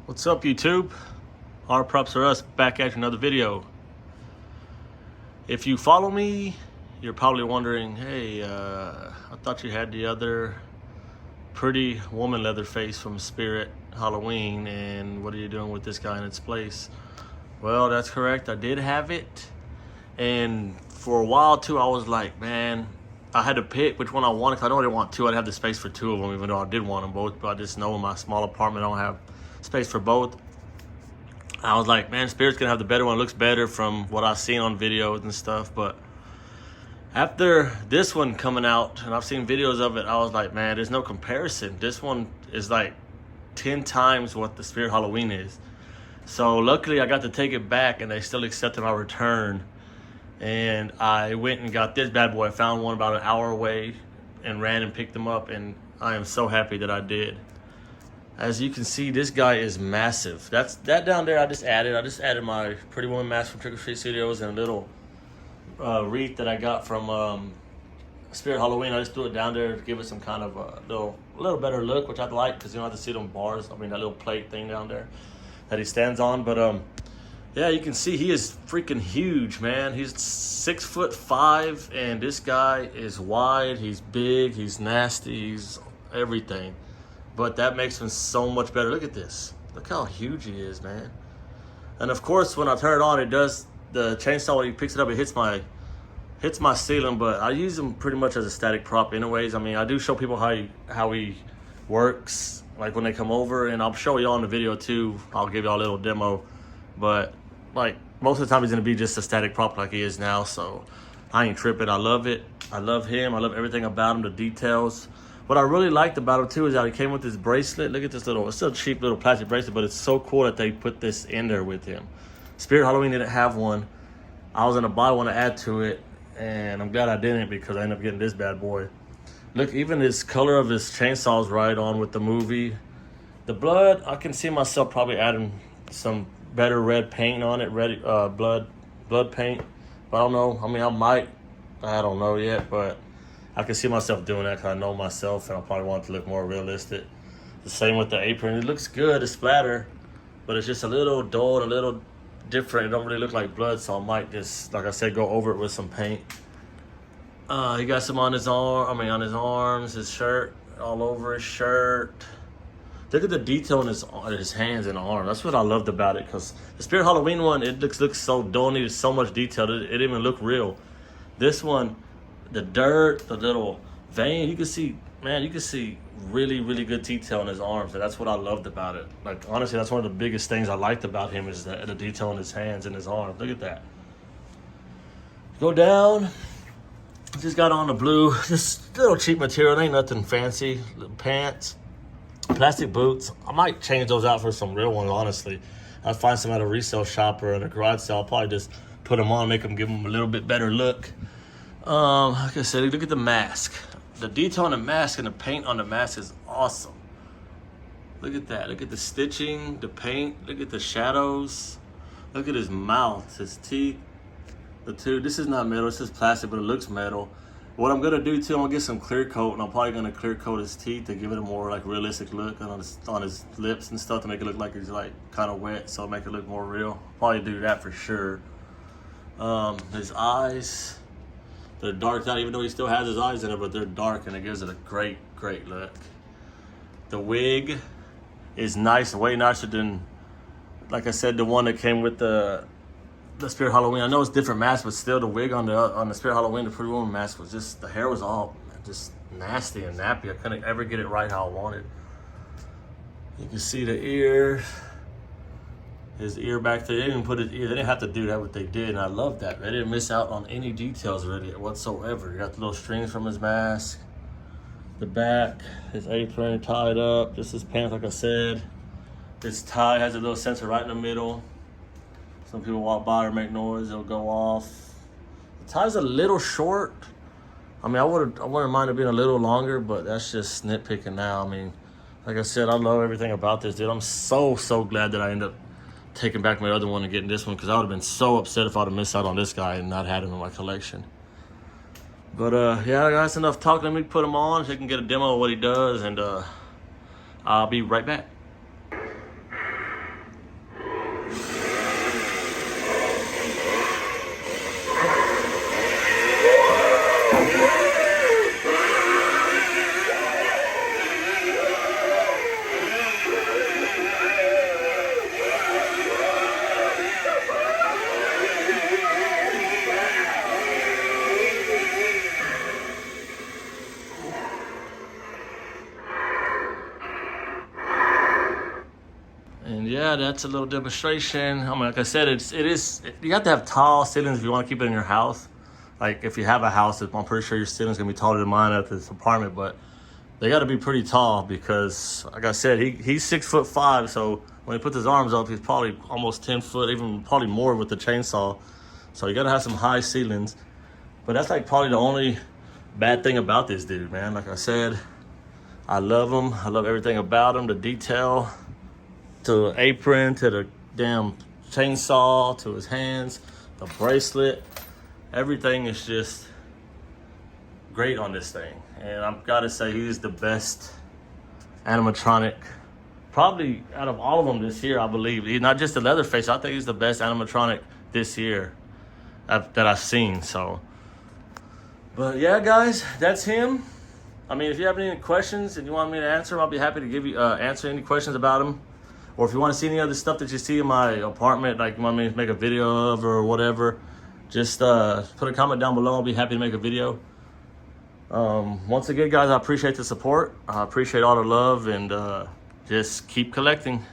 What's up, YouTube? Our props are us, back at another video. If you follow me, you're probably wondering, hey, I thought you had the other pretty woman Leatherface from Spirit Halloween, and what are you doing with this guy in its place? Well, that's correct, I did have it, and for a while too, I was like, man, I had to pick which one I wanted, because I know I didn't want two. I'd have the space for two of them, even though I did want them both, but I just know in my small apartment I don't have space for both. I was like, man, Spirit's gonna have the better one. It looks better from what I've seen on videos and stuff. But after this one coming out, and I've seen videos of it, I was like, man, there's no comparison. This one is like 10 times what the Spirit Halloween is. So luckily I got to take it back, and they still accepted my return. And I went and got this bad boy. I found one about an hour away and ran and picked them up, and I am so happy that I did. As you can see, this guy is massive. That down there I just added my Pretty Woman mask from Trick or Treat Studios and a little wreath that I got from Spirit Halloween. I just threw it down there to give it some kind of a little better look, which I'd like, because you don't have to see them bars. I mean, that little plate thing down there that he stands on. But yeah, you can see he is freaking huge, man. He's 6'5", and this guy is wide. He's big. He's nasty. He's everything. But that makes him so much better. Look at this. Look how huge he is, man. And of course, when I turn it on, it does the chainsaw. When he picks it up, it hits my ceiling. But I use him pretty much as a static prop, anyways. I mean, I do show people how he works, like when they come over, and I'll show y'all in the video too. I'll give y'all a little demo. But like most of the time, he's gonna be just a static prop like he is now. So I ain't tripping. I love it. I love him. I love everything about him. The details. What I really liked about him too is that he came with this bracelet. Look at this little, it's still a cheap little plastic bracelet, but it's so cool that they put this in there with him. Spirit Halloween didn't have one. I was gonna buy one to add to it, and I'm glad I didn't, because I ended up getting this bad boy. Look, even his color of his chainsaw is right on with the movie. The blood, I can see myself probably adding some better red paint on it, blood paint. But I don't know, I mean, I don't know yet, but I can see myself doing that, because I know myself, and I probably want it to look more realistic. The same with the apron. It looks good, the splatter, but it's just a little dull and a little different. It don't really look like blood, so I might just, like I said, go over it with some paint. He got some on his on his arms, his shirt, all over his shirt. Look at the detail in his hands and arms. That's what I loved about it, because the Spirit Halloween one, it looks so dull, needed so much detail. It didn't even look real. This one, the dirt, the little vein, you can see, man, you can see really, really good detail in his arms, and that's what I loved about it. Like, honestly, that's one of the biggest things I liked about him, is the detail in his hands and his arms. Look at that. Go down. Just got on the blue, just little cheap material, ain't nothing fancy. Little pants, plastic boots. I might change those out for some real ones, honestly. I'll find some at a resale shop or in a garage sale. I'll probably just put them on, give them a little bit better look. Like I said, look at the mask. The detail on the mask and the paint on the mask is awesome. Look at that. Look at the stitching, the paint. Look at the shadows. Look at his mouth, his teeth. The two. This is not metal. This is plastic, but it looks metal. What I'm gonna do too, I'm gonna get some clear coat, and I'm probably gonna clear coat his teeth to give it a more like realistic look on his lips and stuff, to make it look like he's like kind of wet, so make it look more real. Probably do that for sure. His eyes. They're dark out, even though he still has his eyes in it, but they're dark, and it gives it a great, great look. The wig is nice, way nicer than, like I said, the one that came with the Spirit Halloween. I know it's different masks, but still, the wig on the Spirit Halloween, the Pretty Woman mask, was just, the hair was all just nasty and nappy. I couldn't ever get it right how I wanted. You can see the ear. His ear back there, they didn't put his ear, they didn't have to do that, what they did, and I love that. They didn't miss out on any details really whatsoever. You got the little strings from his mask, the back, his apron tied up, just his pants, like I said. His tie has a little sensor right in the middle. Some people walk by or make noise, it'll go off. The tie's a little short. I mean, I wouldn't mind it being a little longer, but that's just nitpicking now. I mean, like I said, I love everything about this, dude. I'm so glad that I ended up taking back my other one and getting this one, because I would have been so upset if I'd have missed out on this guy and not had him in my collection. But yeah, guys, enough talking. Let me put him on so you can get a demo of what he does, and I'll be right back. And yeah, that's a little demonstration. I mean, like I said, you have to have tall ceilings if you want to keep it in your house. Like if you have a house, I'm pretty sure your ceiling's gonna be taller than mine at this apartment, but they got to be pretty tall because, like I said, he's 6'5", so when he puts his arms up, he's probably almost 10 foot, even probably more with the chainsaw. So you got to have some high ceilings. But that's like probably the only bad thing about this dude, man. Like I said, I love him. I love everything about him, the detail, to the apron, to the damn chainsaw, to his hands, the bracelet. Everything is just great on this thing. And I've got to say, he's the best animatronic, probably out of all of them this year, I believe. He's not just the Leatherface. I think he's the best animatronic this year that I've seen. So, but yeah, guys, that's him. I mean, if you have any questions and you want me to answer them, I'll be happy to give you answer any questions about him. Or if you want to see any other stuff that you see in my apartment, like you want me to make a video of or whatever, just put a comment down below. I'll be happy to make a video. Once again, guys, I appreciate the support. I appreciate all the love, and just keep collecting.